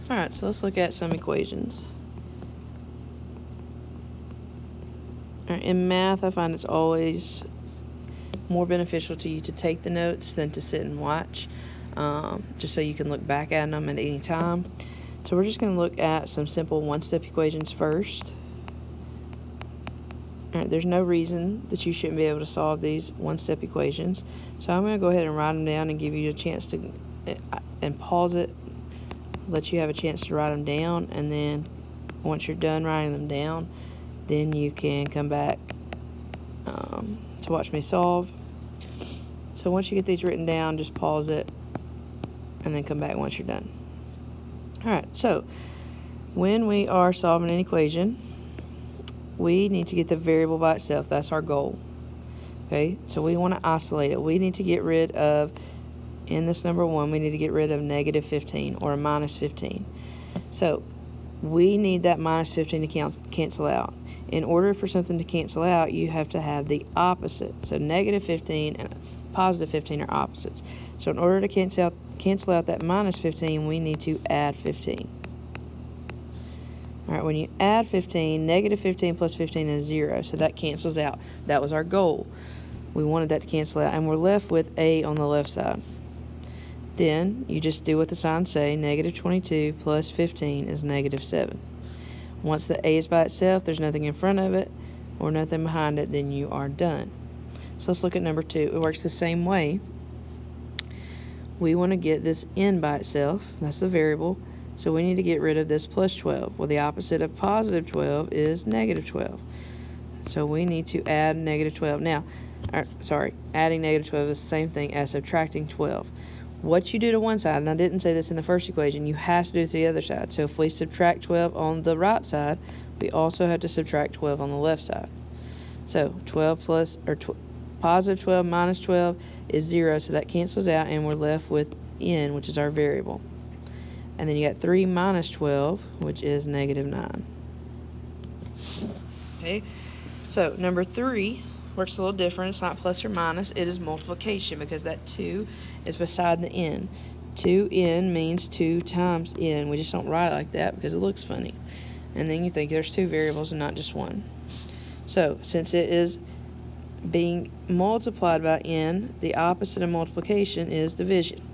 Alright, so let's look at some equations. Alright, in math, I find it's always more beneficial to you to take the notes than to sit and watch, just so you can look back at them at any time. So we're just going to look at some simple one-step equations first. Alright, there's no reason that you shouldn't be able to solve these one-step equations. So I'm going to go ahead and write them down and give you a chance to, and pause it, let you have a chance to write them down, and then once you're done writing them down, then you can come back to watch me solve. So once you get these written down, just pause it and then come back once you're done. Alright, so when we are solving an equation, we need to get the variable by itself. That's our goal. Okay, so we want to isolate it. We need to get rid of, in this number 1, we need to get rid of negative 15 or a minus 15. So we need that minus 15 to cancel out. In order for something to cancel out, you have to have the opposite. So negative 15 and positive 15 are opposites. So in order to cancel out that minus 15, we need to add 15. All right, when you add 15, negative 15 plus 15 is 0, so that cancels out. That was our goal. We wanted that to cancel out, and we're left with a on the left side. Then you just do what the signs say. Negative 22 plus 15 is negative 7. Once the a is by itself, there's nothing in front of it or nothing behind it, then you are done. So let's look at number 2. It works the same way. We want to get this n by itself. That's the variable. So we need to get rid of this plus 12. Well, the opposite of positive 12 is negative 12. So we need to add negative 12. Now, adding negative 12 is the same thing as subtracting 12. What you do to one side, and I didn't say this in the first equation, you have to do it to the other side. So if we subtract 12 on the right side, we also have to subtract 12 on the left side. So positive 12 minus 12 is 0, so that cancels out, and we're left with n, which is our variable. And then you got 3 minus 12, which is negative 9. Okay, so number 3 works a little different. It's not plus or minus, it is multiplication, because that 2 is beside the n. 2n means 2 times n. We just don't write it like that because it looks funny. And then you think there's 2 variables and not just one. So since it is being multiplied by n, the opposite of multiplication is division.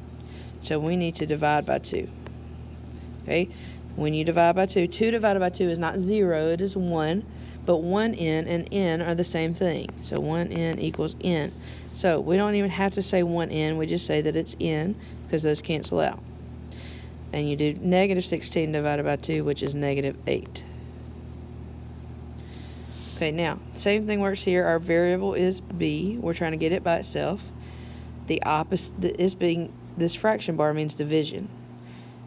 So we need to divide by 2. Okay, when you divide by 2, 2 divided by 2 is not 0, it is 1. But 1n and n are the same thing. So 1n equals n. So we don't even have to say 1n, we just say that it's n, because those cancel out. And you do negative 16 divided by 2, which is negative 8. Okay, now, same thing works here. Our variable is b. We're trying to get it by itself. The opposite is being, this fraction bar means division.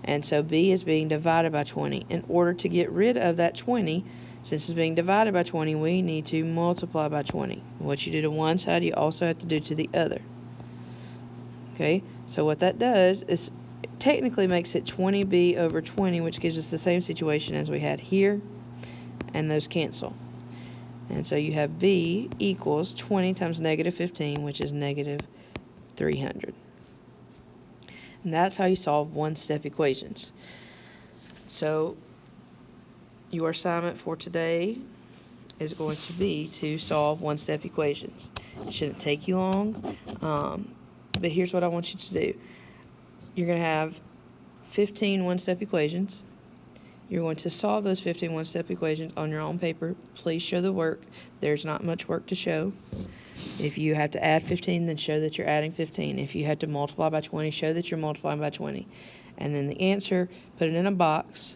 And so b is being divided by 20. In order to get rid of that 20, since it's being divided by 20, we need to multiply by 20. What you do to one side, you also have to do to the other. Okay, so what that does is technically makes it 20b over 20, which gives us the same situation as we had here, and those cancel. And so you have b equals 20 times negative 15, which is negative 300. And that's how you solve one-step equations. So your assignment for today is going to be to solve one-step equations. It shouldn't take you long, but here's what I want you to do. You're going to have 15 one-step equations. You're going to solve those 15 one-step equations on your own paper. Please show the work. There's not much work to show. If you have to add 15, then show that you're adding 15. If you had to multiply by 20, show that you're multiplying by 20. And then the answer, put it in a box,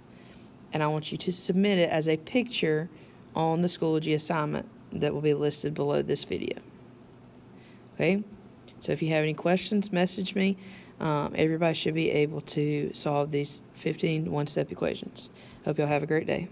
and I want you to submit it as a picture on the Schoology assignment that will be listed below this video. Okay? So if you have any questions, message me. Everybody should be able to solve these 15 one-step equations. Hope y'all have a great day.